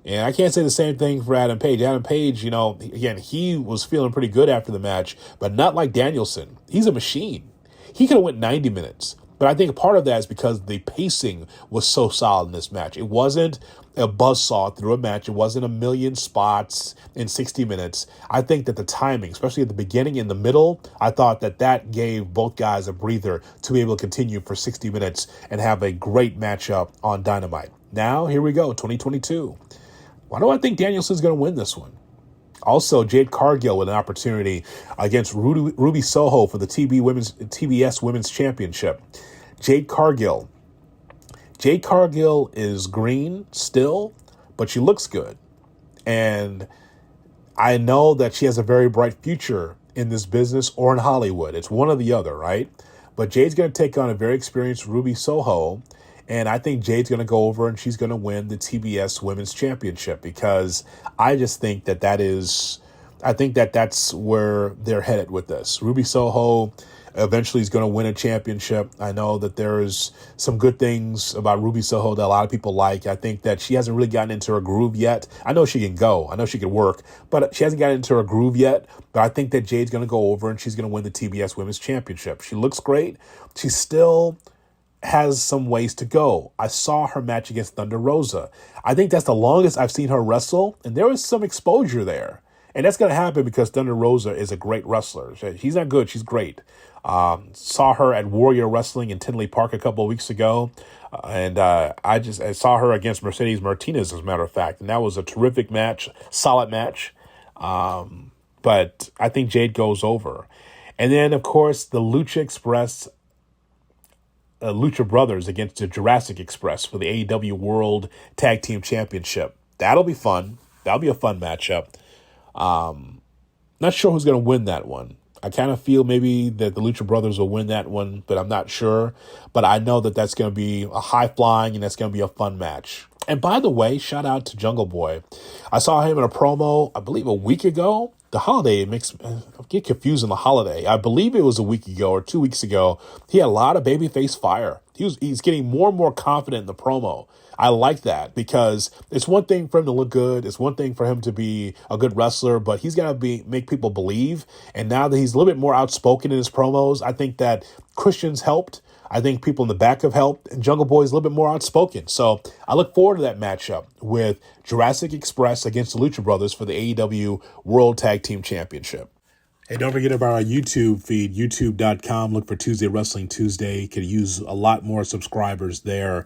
And I can't say the same thing for Adam Page. Adam Page, again, he was feeling pretty good after the match, but not like Danielson. He's a machine. He could have went 90 minutes. But I think part of that is because the pacing was so solid in this match. It wasn't a buzzsaw through a match. It wasn't a million spots in 60 minutes. I think that the timing, especially at the beginning and the middle, I thought that gave both guys a breather to be able to continue for 60 minutes and have a great matchup on Dynamite. Now, here we go, 2022. Why do I think Danielson's going to win this one? Also, Jade Cargill with an opportunity against Ruby Soho for the TBS Women's Championship. Jade Cargill is green still, but she looks good. And I know that she has a very bright future in this business or in Hollywood. It's one or the other, right? But Jade's going to take on a very experienced Ruby Soho. And I think Jade's going to go over and she's going to win the TBS Women's Championship, because I just think that's where they're headed with this. Ruby Soho eventually is going to win a championship. I know that there's some good things about Ruby Soho that a lot of people like. I think that she hasn't really gotten into her groove yet. I know she can go. I know she can work, but she hasn't gotten into her groove yet. But I think that Jade's going to go over and she's going to win the TBS Women's Championship. She looks great. She still has some ways to go. I saw her match against Thunder Rosa. I think that's the longest I've seen her wrestle, and there was some exposure there. And that's going to happen because Thunder Rosa is a great wrestler. She's not good. She's great. Saw her at Warrior Wrestling in Tinley Park a couple of weeks ago. I saw her against Mercedes Martinez, as a matter of fact. And that was a terrific match, solid match. But I think Jade goes over. And then, of course, the Lucha Express, Lucha Brothers against the Jurassic Express for the AEW World Tag Team Championship. That'll be fun. That'll be a fun matchup. Not sure who's going to win that one. I kind of feel maybe that the Lucha Brothers will win that one, but I'm not sure. But I know that that's going to be a high flying and that's going to be a fun match. And by the way, shout out to Jungle Boy. I saw him in a promo, I believe a week ago. The holiday, I get confused on the holiday. I believe it was a week ago or 2 weeks ago. He had a lot of babyface fire. He's getting more and more confident in the promo. I like that because it's one thing for him to look good. It's one thing for him to be a good wrestler, but he's got to make people believe. And now that he's a little bit more outspoken in his promos, I think that Christian's helped. I think people in the back have helped, and Jungle Boy is a little bit more outspoken. So I look forward to that matchup with Jurassic Express against the Lucha Brothers for the AEW World Tag Team Championship. Hey, don't forget about our YouTube feed, youtube.com. Look for Tuesday Wrestling Tuesday. Could use a lot more subscribers there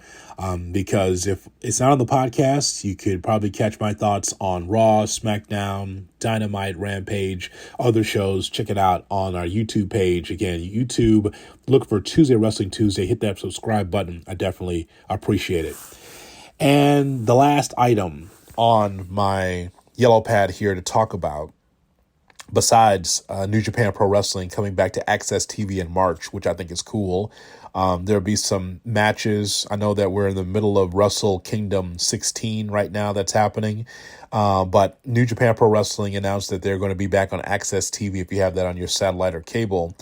because if it's not on the podcast, you could probably catch my thoughts on Raw, SmackDown, Dynamite, Rampage, other shows. Check it out on our YouTube page. Again, YouTube, look for Tuesday Wrestling Tuesday. Hit that subscribe button. I definitely appreciate it. And the last item on my yellow pad here to talk about, besides New Japan Pro Wrestling coming back to Access TV in March, which I think is cool. There'll be some matches. I know that we're in the middle of Wrestle Kingdom 16 right now that's happening. But New Japan Pro Wrestling announced that they're going to be back on Access TV if you have that on your satellite or cable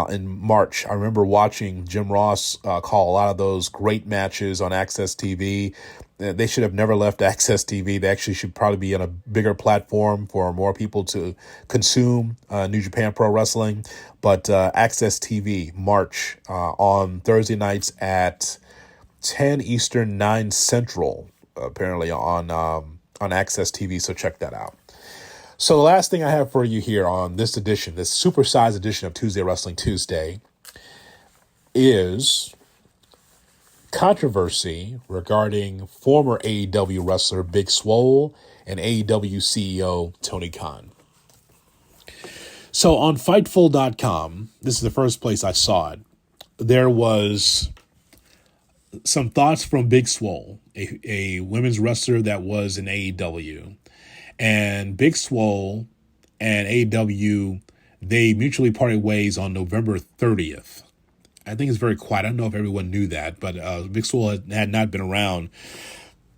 in March. I remember watching Jim Ross call a lot of those great matches on Access TV. They should have never left Access TV. They actually should probably be on a bigger platform for more people to consume New Japan Pro Wrestling. But Access TV, March, on Thursday nights at 10 Eastern, 9 Central, apparently on Access TV. So check that out. So the last thing I have for you here on this edition, this supersized edition of Tuesday Wrestling Tuesday, is controversy regarding former AEW wrestler Big Swole and AEW CEO Tony Khan. So on Fightful.com, this is the first place I saw it, there was some thoughts from Big Swole, a women's wrestler that was in AEW. And Big Swole and AEW, they mutually parted ways on November 30th. I think it's very quiet. I don't know if everyone knew that, but Big Swole had not been around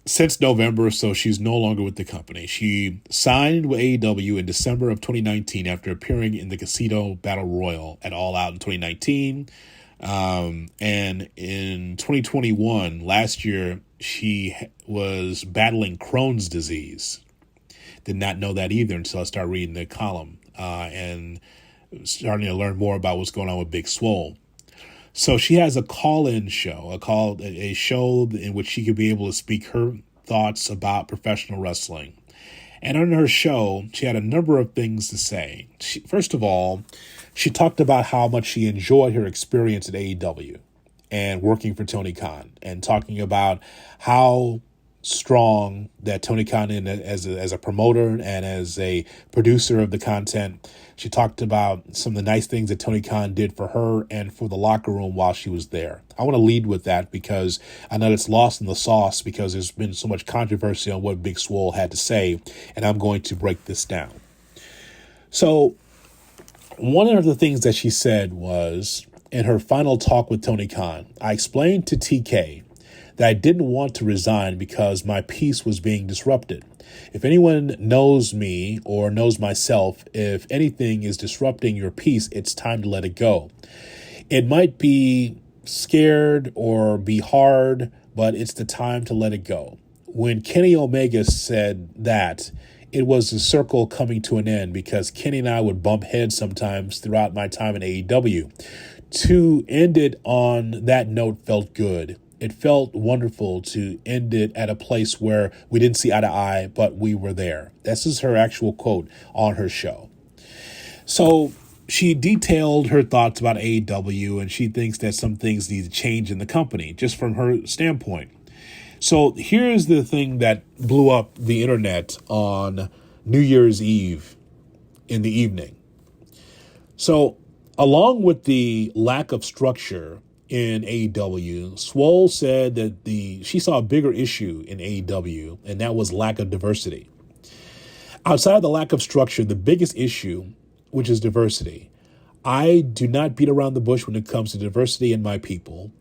since November, so she's no longer with the company. She signed with AEW in December of 2019 after appearing in the Casino Battle Royal at All Out in 2019. And in 2021, last year, she was battling Crohn's disease. Did not know that either until I started reading the column and starting to learn more about what's going on with Big Swole. So she has a call-in show, a show in which she could be able to speak her thoughts about professional wrestling. And on her show, she had a number of things to say. First of all, she talked about how much she enjoyed her experience at AEW and working for Tony Khan, and talking about how strong that Tony Khan is as a promoter and as a producer of the content. She talked about some of the nice things that Tony Khan did for her and for the locker room while she was there. I want to lead with that because I know it's lost in the sauce because there's been so much controversy on what Big Swole had to say, and I'm going to break this down. So one of the things that she said was, in her final talk with Tony Khan, I explained to TK that I didn't want to resign because my peace was being disrupted. If anyone knows me or knows myself, if anything is disrupting your peace, it's time to let it go. It might be scared or be hard, but it's the time to let it go. When Kenny Omega said that, it was the circle coming to an end because Kenny and I would bump heads sometimes throughout my time in AEW. To end it on that note felt good. It felt wonderful to end it at a place where we didn't see eye to eye, but we were there. This is her actual quote on her show. So she detailed her thoughts about AEW, and she thinks that some things need to change in the company, just from her standpoint. So here's the thing that blew up the internet on New Year's Eve in the evening. So along with the lack of structure in AEW, Swole said that she saw a bigger issue in AEW, and that was lack of diversity. Outside of the lack of structure, the biggest issue, which is diversity. I do not beat around the bush when it comes to diversity in my people.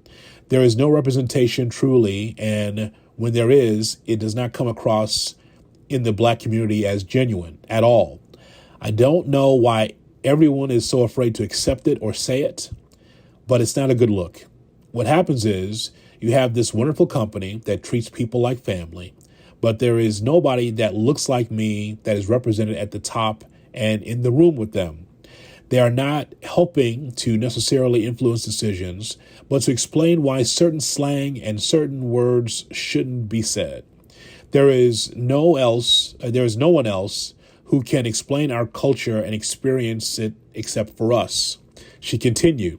There is no representation truly, and when there is, it does not come across in the black community as genuine at all. I don't know why everyone is so afraid to accept it or say it, but it's not a good look. What happens is you have this wonderful company that treats people like family, but there is nobody that looks like me that is represented at the top and in the room with them. They are not helping to necessarily influence decisions, but to explain why certain slang and certain words shouldn't be said. There is no one else who can explain our culture and experience it except for us. She continued,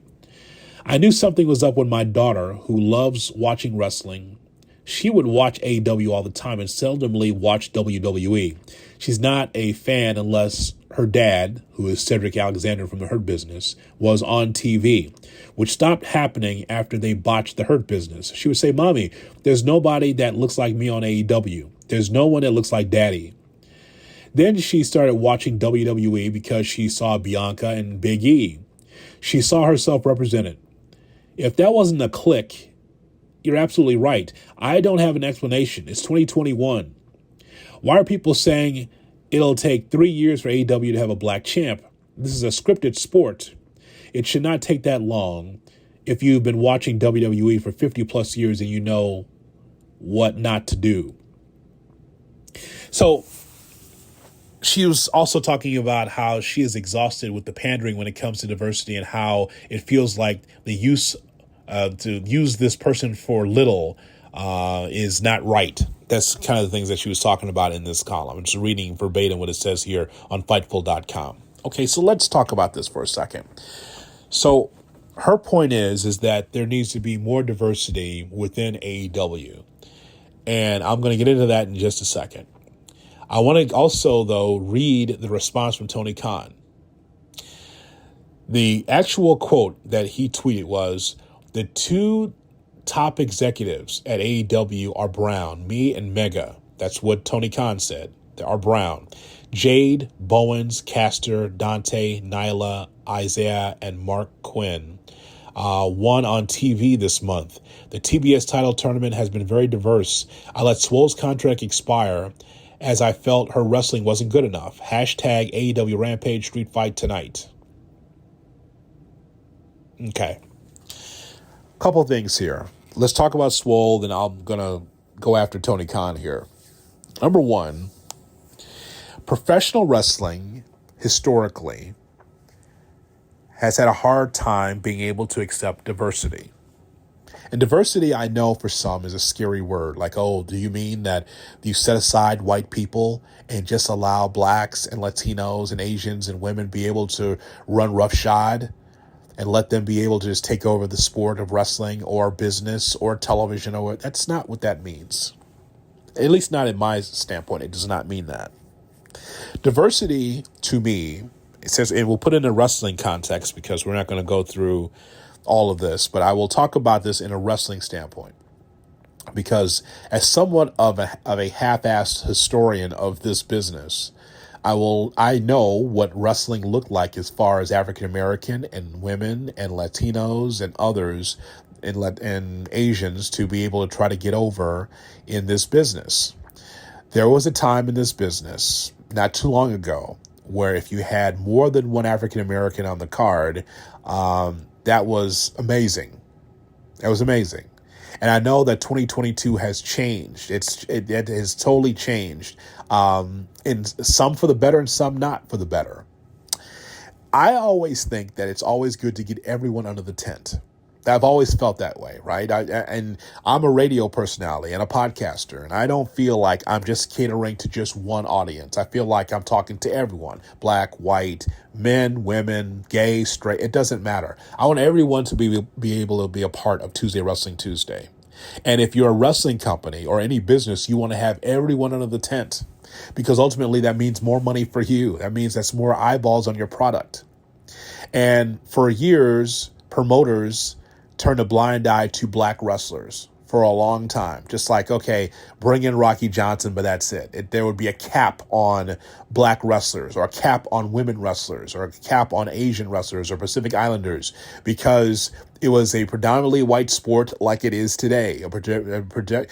I knew something was up when my daughter, who loves watching wrestling, she would watch AEW all the time and seldomly watch WWE. She's not a fan unless her dad, who is Cedric Alexander from the Hurt Business, was on TV, which stopped happening after they botched the Hurt Business. She would say, Mommy, there's nobody that looks like me on AEW. There's no one that looks like Daddy. Then she started watching WWE because she saw Bianca and Big E. She saw herself represented. If that wasn't a click, you're absolutely right. I don't have an explanation. It's 2021. Why are people saying it'll take 3 years for AEW to have a black champ? This is a scripted sport. It should not take that long if you've been watching WWE for 50 plus years and you know what not to do. So she was also talking about how she is exhausted with the pandering when it comes to diversity and how it feels like the use to use this person for little is not right. That's kind of the things that she was talking about in this column. I'm just reading verbatim what it says here on Fightful.com. Okay, so let's talk about this for a second. So her point is that there needs to be more diversity within AEW. And I'm going to get into that in just a second. I want to also, though, read the response from Tony Khan. The actual quote that he tweeted was, the two top executives at AEW are brown, me and Mega. That's what Tony Khan said. They are brown. Jade, Bowens, Caster, Dante, Nyla, Isaiah, and Mark Quinn won on TV this month. The TBS title tournament has been very diverse. I let Swole's contract expire as I felt her wrestling wasn't good enough. Hashtag AEW Rampage Street Fight tonight. Okay. Couple things here. Let's talk about Swole, then I'm going to go after Tony Khan here. Number one, professional wrestling, historically, has had a hard time being able to accept diversity. And diversity, I know for some, is a scary word. Like, oh, do you mean that you set aside white people and just allow blacks and Latinos and Asians and women be able to run roughshod and let them be able to just take over the sport of wrestling or business or television? Or that's not what that means. At least not in my standpoint. It does not mean that. Diversity, to me, It says, and we'll put it in a wrestling context because we're not going to go through all of this, but I will talk about this in a wrestling standpoint. Because as somewhat of a half-assed historian of this business, I know what wrestling looked like as far as African American and women and Latinos and others and Asians to be able to try to get over in this business. There was a time in this business not too long ago where if you had more than one African American on the card, that was amazing. That was amazing. And I know that 2022 has changed. It has totally changed. In some for the better and some not for the better. I always think that it's always good to get everyone under the tent. I've always felt that way, right? And I'm a radio personality and a podcaster, and I don't feel like I'm just catering to just one audience. I feel like I'm talking to everyone, black, white, men, women, gay, straight. It doesn't matter. I want everyone to be able to be a part of Tuesday Wrestling Tuesday. And if you're a wrestling company or any business, you want to have everyone under the tent because ultimately that means more money for you. That means that's more eyeballs on your product. And for years, promoters turned a blind eye to black wrestlers for a long time. Just like, okay, bring in Rocky Johnson, but that's it. There would be a cap on black wrestlers or a cap on women wrestlers or a cap on Asian wrestlers or Pacific Islanders because it was a predominantly white sport like it is today. Whether it's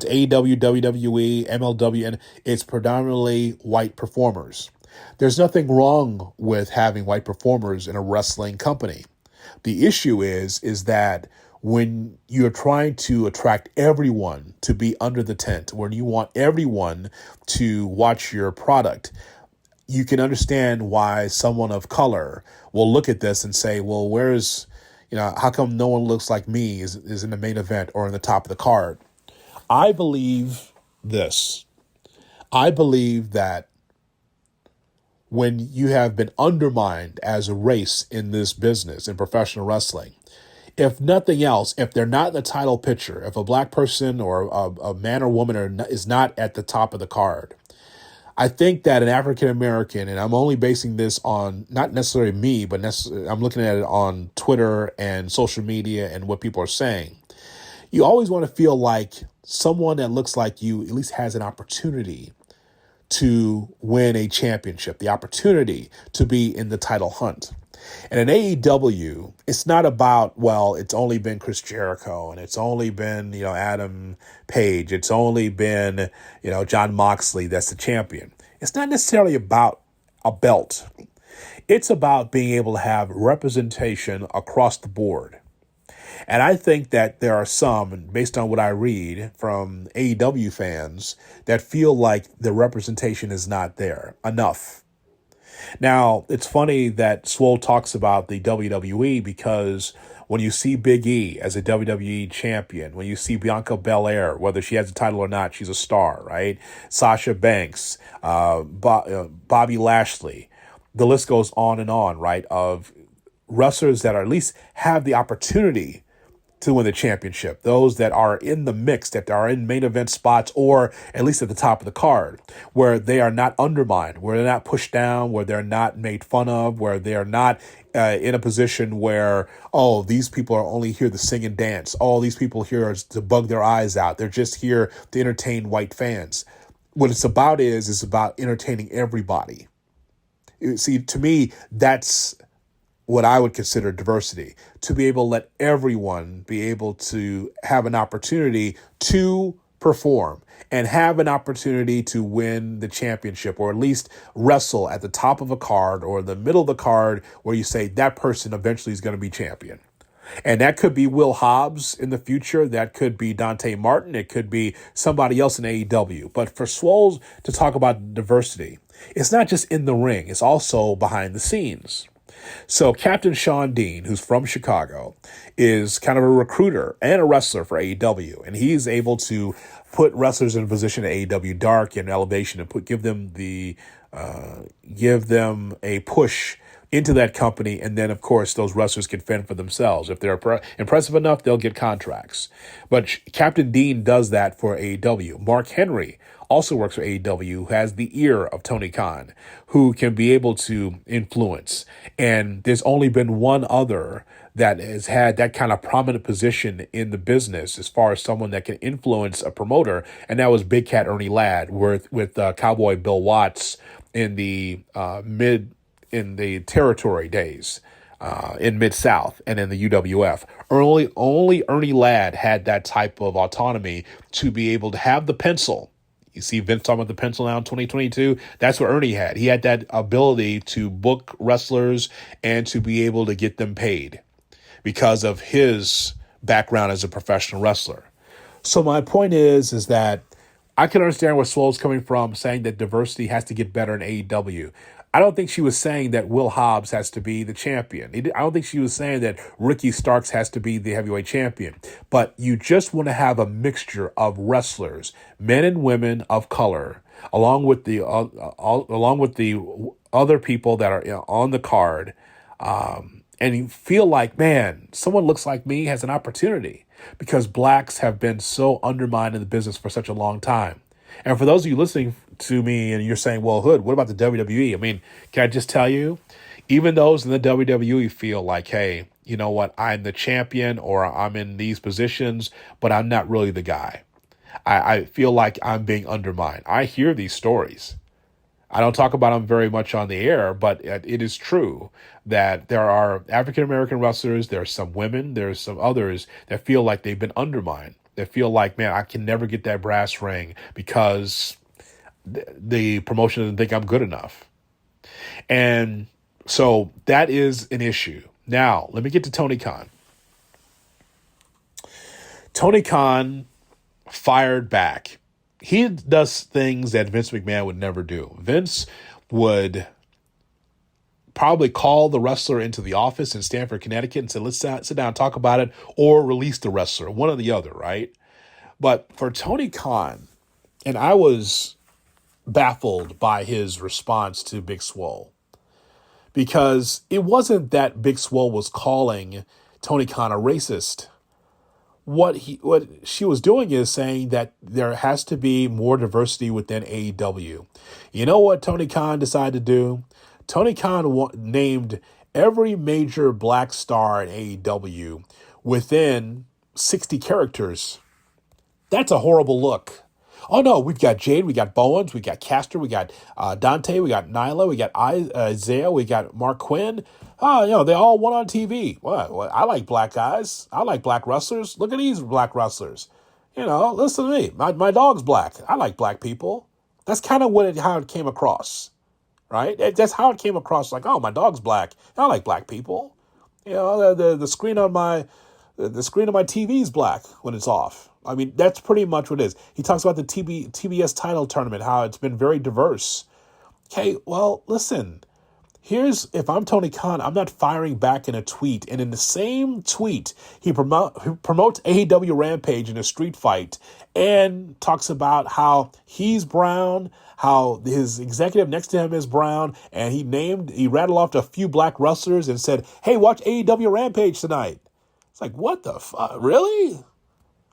AEW, WWE, MLW, and it's predominantly white performers. There's nothing wrong with having white performers in a wrestling company. The issue is that when you're trying to attract everyone to be under the tent, when you want everyone to watch your product, you can understand why someone of color will look at this and say, well, how come no one looks like me is in the main event or in the top of the card? I believe this. I believe that when you have been undermined as a race in this business, in professional wrestling, if nothing else, if they're not in the title picture, if a black person or a man or woman is not at the top of the card, I think that an African American, and I'm only basing this on not necessarily me, but I'm looking at it on Twitter and social media and what people are saying. You always want to feel like someone that looks like you at least has an opportunity to win a championship, the opportunity to be in the title hunt. And in AEW, it's not about, it's only been Chris Jericho and it's only been, Adam Page. It's only been, John Moxley that's the champion. It's not necessarily about a belt. It's about being able to have representation across the board. And I think that there are some, based on what I read from AEW fans, that feel like the representation is not there enough. Now, it's funny that Swole talks about the WWE because when you see Big E as a WWE champion, when you see Bianca Belair, whether she has a title or not, she's a star, right? Sasha Banks, Bobby Lashley, the list goes on and on, right, of wrestlers that at least have the opportunity to win the championship, those that are in the mix, that are in main event spots, or at least at the top of the card, where they are not undermined, where they're not pushed down, where they're not made fun of, where they are not in a position where, these people are only here to sing and dance. These people here are to bug their eyes out. They're just here to entertain white fans. What it's about is about entertaining everybody. See, to me, that's what I would consider diversity, to be able to let everyone be able to have an opportunity to perform and have an opportunity to win the championship, or at least wrestle at the top of a card or the middle of the card where you say that person eventually is going to be champion. And that could be Will Hobbs in the future. That could be Dante Martin. It could be somebody else in AEW. But for Swole to talk about diversity, it's not just in the ring. It's also behind the scenes. So Captain Sean Dean, who's from Chicago, is kind of a recruiter and a wrestler for AEW. And he's able to put wrestlers in a position at AEW Dark and Elevation and give them a push into that company. And then, of course, those wrestlers can fend for themselves. If they're impressive enough, they'll get contracts. But Captain Dean does that for AEW. Mark Henry also works for AEW, who has the ear of Tony Khan, who can be able to influence. And there's only been one other that has had that kind of prominent position in the business as far as someone that can influence a promoter, and that was Big Cat Ernie Ladd with Cowboy Bill Watts in the territory days in Mid-South and in the UWF. Only Ernie Ladd had that type of autonomy to be able to have the pencil. You see Vince talking about the pencil now in 2022. That's what Ernie had. He had that ability to book wrestlers and to be able to get them paid because of his background as a professional wrestler. So my point is that I can understand where Swole's coming from, saying that diversity has to get better in AEW. I don't think she was saying that Will Hobbs has to be the champion. I don't think she was saying that Ricky Starks has to be the heavyweight champion. But you just want to have a mixture of wrestlers, men and women of color, along with the other people that are on the card, and you feel like, man, someone looks like me has an opportunity, because blacks have been so undermined in the business for such a long time. And for those of you listening to me and you're saying, well, Hood, what about the WWE? I mean, can I just tell you, even those in the WWE feel like, hey, you know what, I'm the champion or I'm in these positions, but I'm not really the guy. I feel like I'm being undermined. I hear these stories. I don't talk about them very much on the air, but it is true that there are African-American wrestlers, there are some women, there's some others that feel like they've been undermined. They feel like, man, I can never get that brass ring because the promotion doesn't think I'm good enough. And so that is an issue. Now, let me get to Tony Khan. Tony Khan fired back. He does things that Vince McMahon would never do. Vince would probably call the wrestler into the office in Stamford, Connecticut and say, let's sit down and talk about it, or release the wrestler, one or the other, right? But for Tony Khan, and I was baffled by his response to Big Swole, because it wasn't that Big Swole was calling Tony Khan a racist. What she was doing is saying that there has to be more diversity within AEW. You know what Tony Khan decided to do? Tony Khan named every major black star in AEW within 60 characters. That's a horrible look. Oh no, we've got Jade, we got Bowens, we got Castor, we got Dante, we got Nyla, we got Isaiah, we got Mark Quinn. Oh, they all won on TV. Well, I like black guys. I like black wrestlers. Look at these black wrestlers. Listen to me. My dog's black. I like black people. That's kind of how it came across, right? That's how it came across. Like, oh, my dog's black. I like black people. The screen on my TV is black when it's off. I mean, that's pretty much what it is. He talks about the TBS title tournament, how it's been very diverse. Okay, well, listen. If I'm Tony Khan, I'm not firing back in a tweet. And in the same tweet, he promotes AEW Rampage in a street fight and talks about how he's brown, how his executive next to him is brown, and he rattled off a few black wrestlers and said, hey, watch AEW Rampage tonight. It's like, what the fuck? Really?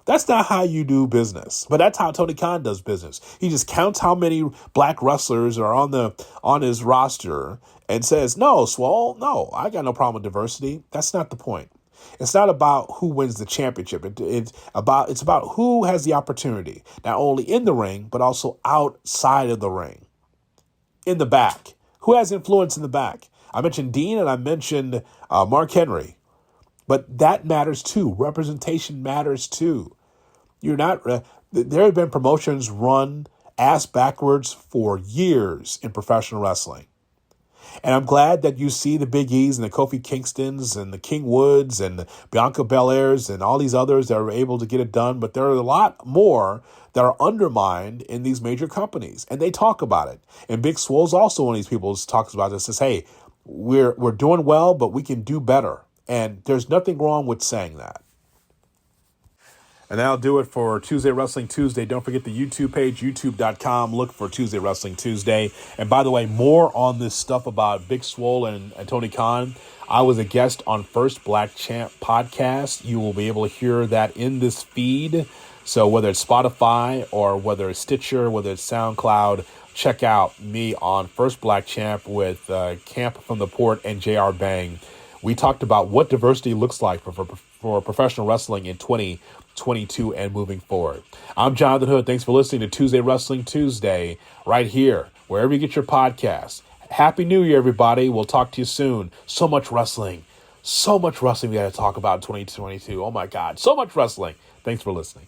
That's not how you do business, but that's how Tony Khan does business. He just counts how many black wrestlers are on his roster and says, no, Swole, no, I got no problem with diversity. That's not the point. It's not about who wins the championship. It's about who has the opportunity, not only in the ring, but also outside of the ring, in the back. Who has influence in the back? I mentioned Dean and I mentioned Mark Henry. But that matters too. Representation matters too. There have been promotions run ass backwards for years in professional wrestling. And I'm glad that you see the Big E's and the Kofi Kingstons and the King Woods and the Bianca Belairs and all these others that are able to get it done. But there are a lot more that are undermined in these major companies. And they talk about it. And Big Swole's also one of these people who talks about this, says, hey, we're doing well, but we can do better. And there's nothing wrong with saying that. And that'll do it for Tuesday Wrestling Tuesday. Don't forget the YouTube page, youtube.com. Look for Tuesday Wrestling Tuesday. And by the way, more on this stuff about Big Swole and Tony Khan. I was a guest on First Black Champ podcast. You will be able to hear that in this feed. So whether it's Spotify or whether it's Stitcher, whether it's SoundCloud, check out me on First Black Champ with Camp from the Port and JR Bang. We talked about what diversity looks like for professional wrestling in 2022 and moving forward. I'm Jonathan Hood. Thanks for listening to Tuesday Wrestling Tuesday right here, wherever you get your podcasts. Happy New Year, everybody. We'll talk to you soon. So much wrestling we got to talk about in 2022. Oh, my God. So much wrestling. Thanks for listening.